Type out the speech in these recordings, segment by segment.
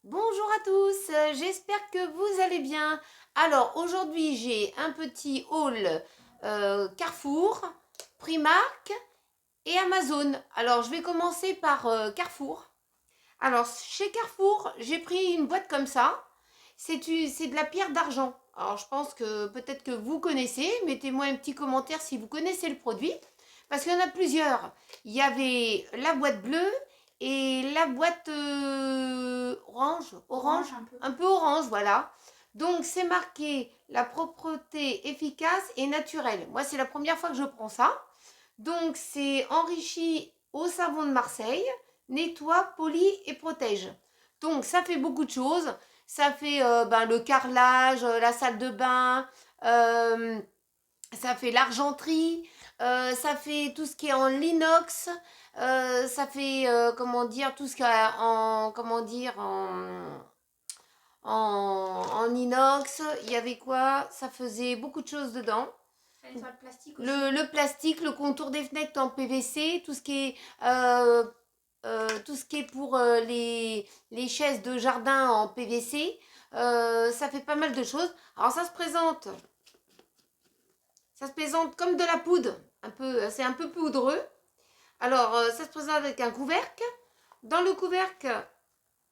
Bonjour à tous, j'espère que vous allez bien. Alors aujourd'hui j'ai un petit haul Carrefour, Primark et Amazon. Alors je vais commencer par Carrefour. Alors chez Carrefour j'ai pris une boîte comme ça. C'est de la pierre d'argent. Alors je pense que peut-être que vous connaissez. Mettez-moi un petit commentaire si vous connaissez le produit. Parce qu'il y en a plusieurs. Il y avait la boîte bleue et la boîte orange, un peu orange, voilà. Donc c'est marqué la propreté efficace et naturelle. Moi c'est la première fois que je prends ça. Donc c'est enrichi au savon de Marseille, nettoie, polie et protège. Donc ça fait beaucoup de choses. Ça fait le carrelage, la salle de bain, euh, ça fait l'argenterie, ça fait tout ce qui est en l'inox, ça fait comment dire tout ce qui est en comment dire en inox. Il y avait quoi? Ça faisait beaucoup de choses dedans. Le plastique aussi. Le plastique, le contour des fenêtres en PVC, tout ce qui est pour les chaises de jardin en PVC. Ça fait pas mal de choses. Alors ça se présente comme de la poudre, c'est un peu poudreux. Alors ça se présente avec un couvercle. Dans le couvercle,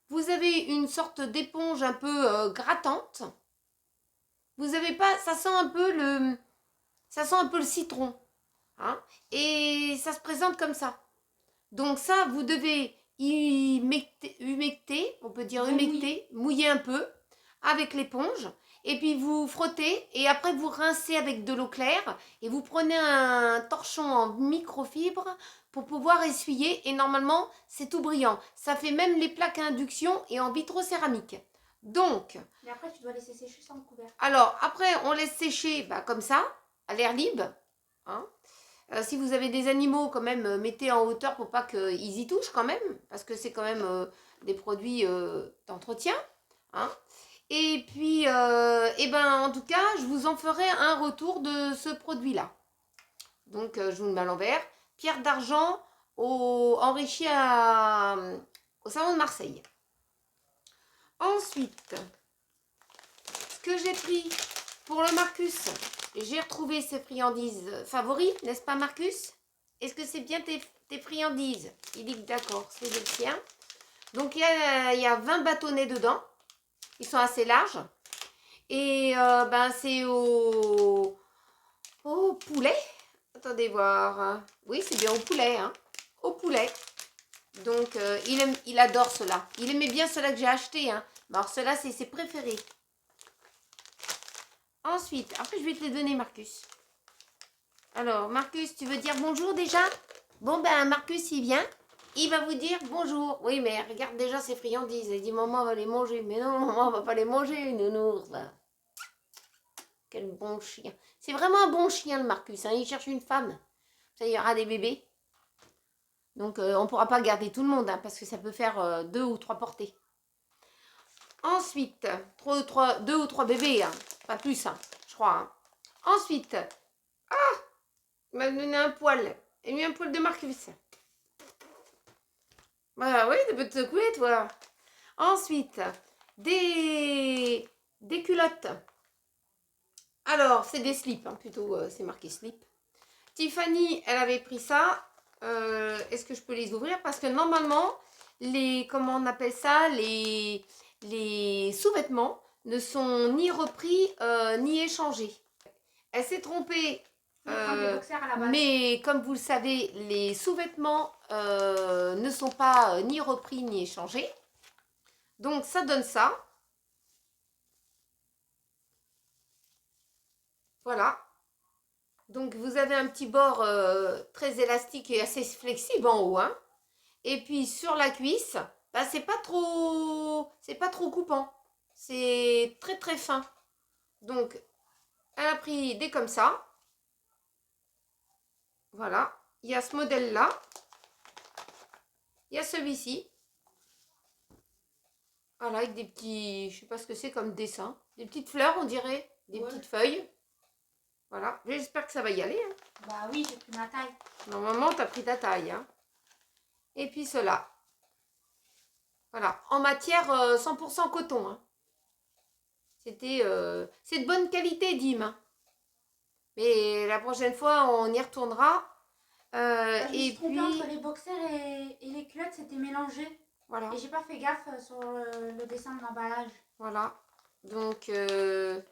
vous avez une sorte d'éponge un peu grattante. Vous avez pas, ça sent un peu le citron, hein, et ça se présente comme ça. Donc ça, vous devez humecter, on peut dire humecter, mouiller un peu avec l'éponge. Et puis vous frottez et après vous rincez avec de l'eau claire et vous prenez un torchon en microfibre pour pouvoir essuyer et normalement c'est tout brillant. Ça fait même les plaques à induction et en vitrocéramique. Donc, Mais après, tu dois laisser sécher sans le couvercle. alors après on laisse sécher comme ça, à l'air libre. Hein. Si vous avez des animaux, quand même, mettez en hauteur pour pas qu'ils y touchent quand même, parce que c'est quand même des produits d'entretien. Hein. Et puis, en tout cas, je vous en ferai un retour de ce produit-là. Donc, je vous le mets à l'envers. Pierre d'argent enrichie au savon de Marseille. Ensuite, ce que j'ai pris pour le Marcus, j'ai retrouvé ses friandises favoris, n'est-ce pas Marcus? Est-ce que c'est bien tes friandises? Il dit que d'accord, c'est le sien. Donc il y a 20 bâtonnets dedans. Ils sont assez larges. Et c'est au poulet. Attendez voir. Oui, c'est bien au poulet. Hein. Au poulet. Donc il adore cela. Il aimait bien cela que j'ai acheté. Hein. Alors cela, c'est ses préférés. Ensuite, après je vais te les donner Marcus. Alors Marcus, tu veux dire bonjour déjà? Bon Marcus il vient. Il va vous dire bonjour. Oui, mais regarde déjà ses friandises. Il dit maman va les manger. Mais non, maman va pas les manger, nounours. Là. Quel bon chien. C'est vraiment un bon chien le Marcus. Hein. Il cherche une femme. Ça y aura des bébés. Donc on ne pourra pas garder tout le monde hein, parce que ça peut faire 2 ou 3 portées. Ensuite, 2 ou 3 bébés, hein. Pas plus, hein, je crois. Hein. Ensuite, il m'a donné un poil. Il m'a mis un poil de Marcus. Bah oui, tu peux te secouer, toi. Ensuite, des culottes. Alors, c'est des slips, hein, plutôt, c'est marqué slip. Tiffany, elle avait pris ça. Est-ce que je peux les ouvrir? Parce que normalement, comment on appelle ça, les sous-vêtements ne sont ni repris ni échangés. Elle s'est trompée. Mais comme vous le savez, les sous-vêtements ne sont pas ni repris ni échangés. Donc ça donne ça. Voilà. Donc vous avez un petit bord très élastique et assez flexible en haut. Hein. Et puis sur la cuisse, c'est pas trop coupant. C'est très très fin. Donc elle a pris des comme ça. Voilà. Il y a ce modèle là. Il y a celui-ci. Voilà, avec des petits, je sais pas ce que c'est comme dessin. Des petites fleurs, on dirait. Des petites feuilles. Voilà. J'espère que ça va y aller. Hein. Bah oui, j'ai pris ma taille. Normalement, tu as pris ta taille. Hein. Et puis cela. Voilà, en matière 100% coton. Hein. C'est de bonne qualité, Dim. Hein. Mais la prochaine fois, on y retournera. Je me suis trompée puis, entre les boxers et les culottes, c'était mélangé. voilà. Et j'ai pas fait gaffe sur le dessin de l'emballage. Voilà. Donc, elle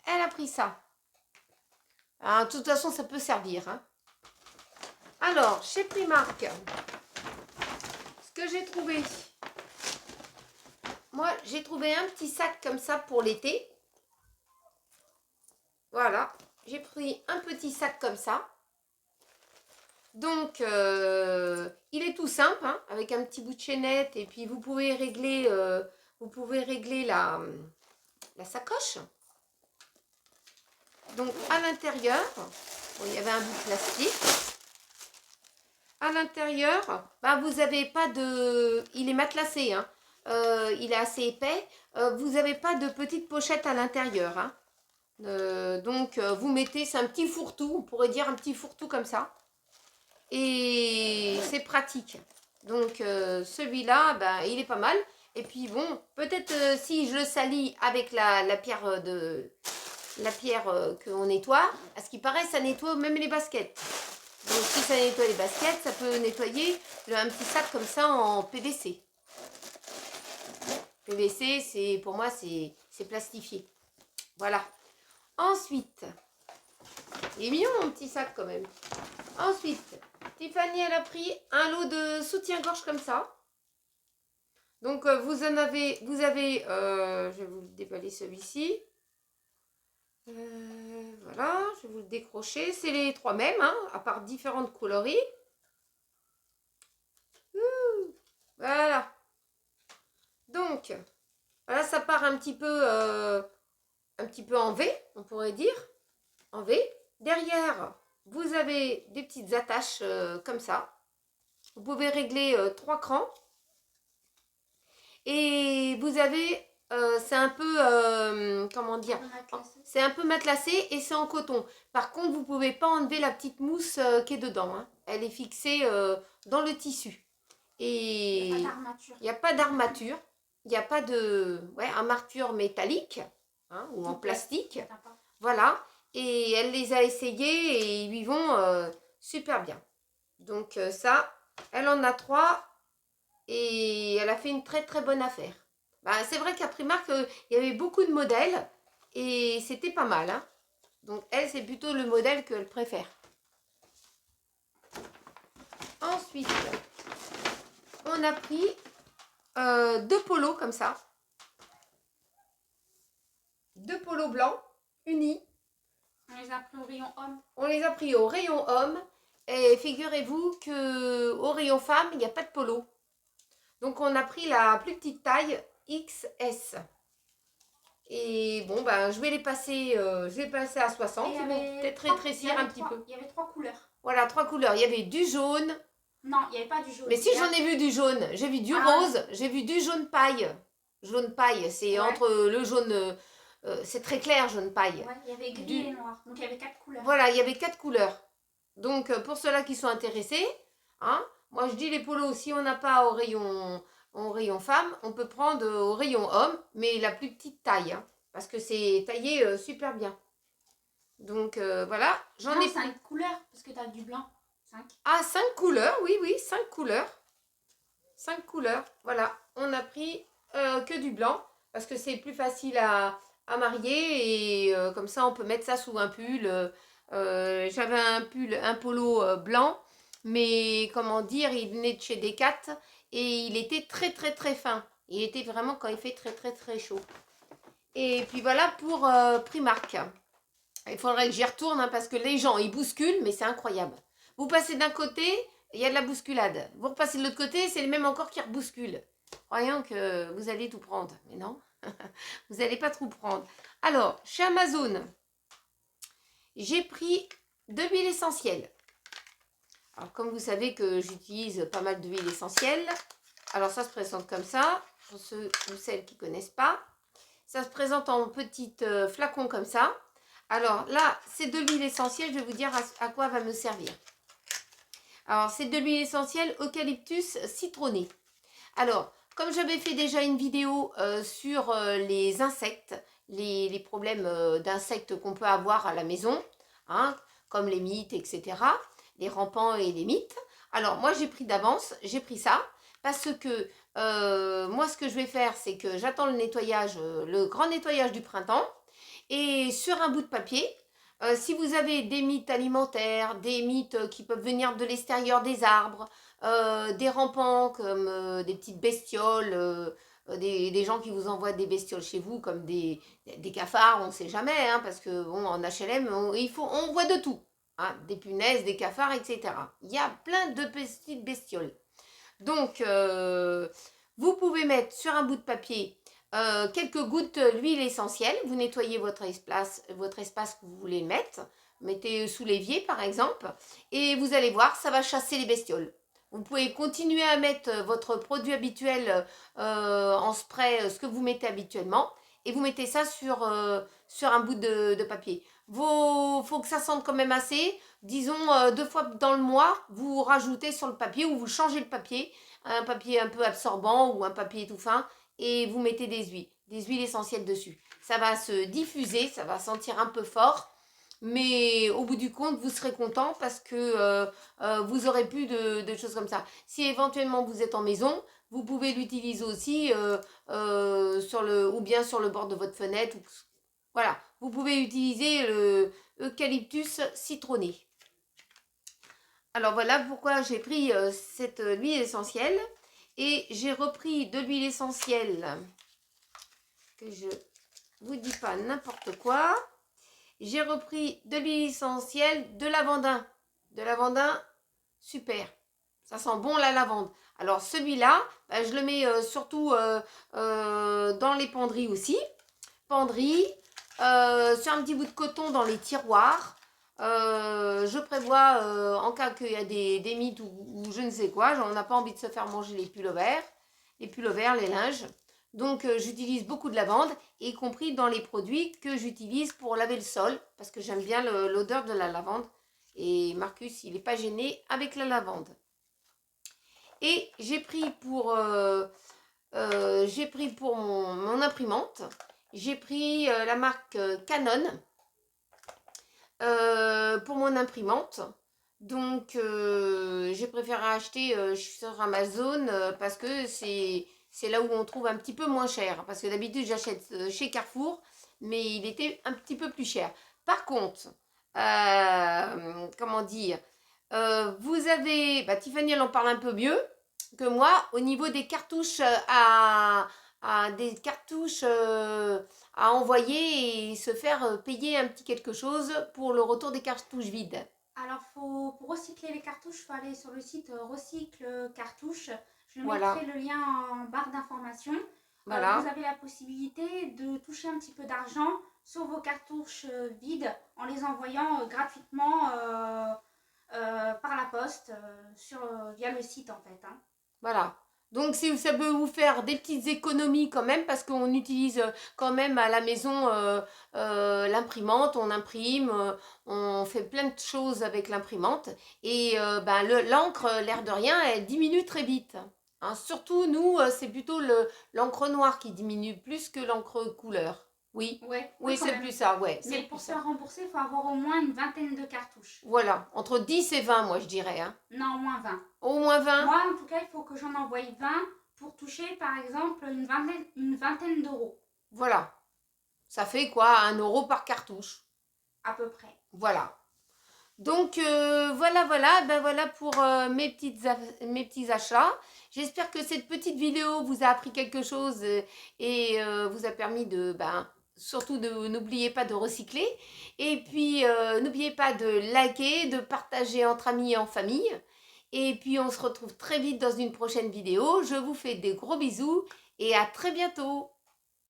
a pris ça. Ah, de toute façon, ça peut servir. Hein. Alors, chez Primark, ce que j'ai trouvé, moi, j'ai trouvé un petit sac comme ça pour l'été. Voilà, j'ai pris un petit sac comme ça. Donc, il est tout simple, hein, avec un petit bout de chaînette. Et puis, vous pouvez régler la sacoche. Donc, à l'intérieur, bon, il y avait un bout de plastique. À l'intérieur, bah, vous n'avez pas de... Il est matelassé, hein. Il est assez épais. Vous n'avez pas de petite pochette à l'intérieur. Hein. Donc, vous mettez... C'est un petit fourre-tout. On pourrait dire un petit fourre-tout comme ça. Et c'est pratique. Donc, celui-là, ben, il est pas mal. Et puis, bon, peut-être si je le salis avec la pierre qu'on nettoie, à ce qui paraît, ça nettoie même les baskets. Donc, si ça nettoie les baskets, ça peut nettoyer un petit sac comme ça en PVC. PVC, pour moi, c'est plastifié. Voilà. Ensuite, il est mignon mon petit sac quand même. Ensuite, Tiffany, elle a pris un lot de soutien-gorge comme ça. Donc, vous avez, je vais vous le déballer celui-ci. Voilà, je vais vous le décrocher. C'est les trois mêmes, hein, à part différentes coloris. Voilà. Donc, voilà, ça part un petit peu en V, on pourrait dire. En V. Derrière, vous avez des petites attaches comme ça. Vous pouvez régler 3 crans. Et vous avez, c'est un peu, comment dire, c'est un peu matelassé et c'est en coton. Par contre, vous ne pouvez pas enlever la petite mousse qui est dedans. Hein. Elle est fixée dans le tissu. Et il n'y a pas d'armature. Il n'y a pas de armature métallique hein, ou en plastique. Voilà. Et elle les a essayés et ils lui vont super bien. Donc ça, elle en a 3 et elle a fait une très très bonne affaire. Bah, c'est vrai qu'à Primark, il y avait beaucoup de modèles et c'était pas mal. Hein. Donc elle, c'est plutôt le modèle qu'elle préfère. Ensuite, on a pris 2 polos comme ça. 2 polos blancs unis. On les a pris au rayon homme. On les a pris au rayon homme. Et figurez-vous qu'au rayon femme, il n'y a pas de polo. Donc, on a pris la plus petite taille XS. Et bon, ben, je vais les passer à 60. Ils vont peut-être rétrécir un petit peu. Il y avait 3 couleurs. Voilà, 3 couleurs. Il y avait du jaune. Non, il n'y avait pas du jaune. Mais si, j'en ai vu du jaune. J'ai vu du rose. J'ai vu du jaune paille. Jaune paille, c'est entre le jaune... c'est très clair, jaune paille. Ouais, il y avait gris et noir. Donc, il y avait 4 couleurs. Voilà, il y avait 4 couleurs. Donc, pour ceux-là qui sont intéressés, hein, moi, je dis les polos, si on n'a pas au rayon femme, on peut prendre au rayon homme, mais la plus petite taille, hein, parce que c'est taillé super bien. Donc, voilà. J'en ai 5 couleurs, parce que tu as du blanc. 5. Ah, 5 couleurs, oui, 5 couleurs. 5 couleurs, voilà. On a pris que du blanc, parce que c'est plus facile à marier, et comme ça, on peut mettre ça sous un pull. J'avais un polo blanc, mais comment dire, il venait de chez Decat et il était très très très fin. Il était vraiment quand il fait très très très chaud. Et puis voilà pour Primark. Il faudrait que j'y retourne hein, parce que les gens ils bousculent, mais c'est incroyable. Vous passez d'un côté, il y a de la bousculade. Vous repassez de l'autre côté, c'est les mêmes encore qui rebousculent. Croyant que vous allez tout prendre, mais non, vous n'allez pas tout prendre. Alors, chez Amazon, j'ai pris de l'huile essentielle. Alors, comme vous savez que j'utilise pas mal d'huile essentielle, alors ça se présente comme ça, pour ceux ou celles qui ne connaissent pas. Ça se présente en petits flacons comme ça. Alors là, c'est de l'huile essentielle, je vais vous dire à quoi va me servir. Alors, c'est de l'huile essentielle eucalyptus citronné. Alors, comme j'avais fait déjà une vidéo sur les insectes, les problèmes d'insectes qu'on peut avoir à la maison, hein, comme les mites, etc., les rampants et les mites. Alors moi j'ai pris d'avance, j'ai pris ça, parce que moi ce que je vais faire, c'est que j'attends le nettoyage, le grand nettoyage du printemps, et sur un bout de papier, si vous avez des mites alimentaires, des mites qui peuvent venir de l'extérieur des arbres, des rampants comme des petites bestioles, des gens qui vous envoient des bestioles chez vous comme des cafards, on ne sait jamais, hein, parce que bon, en HLM, on voit de tout, hein, des punaises, des cafards, etc. Il y a plein de petites bestioles. Donc, vous pouvez mettre sur un bout de papier quelques gouttes d'huile essentielle. Vous nettoyez votre espace que vous voulez mettre. Mettez sous l'évier par exemple. Et vous allez voir, ça va chasser les bestioles. Vous pouvez continuer à mettre votre produit habituel en spray, ce que vous mettez habituellement. Et vous mettez ça sur un bout de papier. Faut que ça sente quand même assez. Disons 2 fois dans le mois, vous rajoutez sur le papier ou vous changez le papier. Un papier un peu absorbant ou un papier tout fin. Et vous mettez des huiles essentielles dessus. Ça va se diffuser, ça va sentir un peu fort. Mais au bout du compte, vous serez content parce que vous aurez plus de choses comme ça. Si éventuellement vous êtes en maison, vous pouvez l'utiliser aussi ou bien sur le bord de votre fenêtre. Voilà, vous pouvez utiliser le eucalyptus citronné. Alors voilà pourquoi j'ai pris cette huile essentielle. Et j'ai repris de l'huile essentielle, que je vous dis pas n'importe quoi. J'ai repris de l'huile essentielle de lavandin. De lavandin, super. Ça sent bon la lavande. Alors celui-là, je le mets surtout dans les penderies aussi. Penderies, sur un petit bout de coton dans les tiroirs. Je prévois, en cas qu'il y a des mites ou je ne sais quoi, on n'a pas envie de se faire manger les pullovers, les linges. Donc j'utilise beaucoup de lavande, y compris dans les produits que j'utilise pour laver le sol, parce que j'aime bien l'odeur de la lavande. Et Marcus, il n'est pas gêné avec la lavande. Et j'ai pris pour mon imprimante, j'ai pris la marque Canon pour mon imprimante. Donc j'ai préféré acheter sur Amazon parce que c'est là où on trouve un petit peu moins cher. Parce que d'habitude j'achète chez Carrefour, mais il était un petit peu plus cher. Par contre, comment dire, vous avez, Tiffany elle en parle un peu mieux que moi au niveau des cartouches des cartouches à envoyer et se faire payer un petit quelque chose pour le retour des cartouches vides. Alors, pour recycler les cartouches, il faut aller sur le site Recycle Cartouches. Je Voilà. mettrai le lien en barre d'information. Voilà. Vous avez la possibilité de toucher un petit peu d'argent sur vos cartouches vides en les envoyant gratuitement par la poste via le site en fait. Hein. Voilà. Donc ça peut vous faire des petites économies quand même parce qu'on utilise quand même à la maison l'imprimante, on imprime, on fait plein de choses avec l'imprimante et l'encre, l'air de rien, elle diminue très vite. Hein, surtout nous, c'est plutôt l'encre noire qui diminue plus que l'encre couleur. Oui, ouais, oui c'est plus ça, ouais. Mais pour se faire rembourser, il faut avoir au moins une vingtaine de cartouches. Voilà, entre 10 et 20 moi je dirais. Hein. Non, au moins 20. Au moins 20. Moi en tout cas, il faut que j'en envoie 20 pour toucher par exemple une vingtaine d'euros. Voilà. Ça fait quoi? 1 euro par cartouche. À peu près. Voilà. Donc voilà pour mes petits achats. J'espère que cette petite vidéo vous a appris quelque chose et vous a permis surtout n'oubliez pas de recycler. Et puis n'oubliez pas de liker, de partager entre amis et en famille. Et puis on se retrouve très vite dans une prochaine vidéo. Je vous fais des gros bisous et à très bientôt.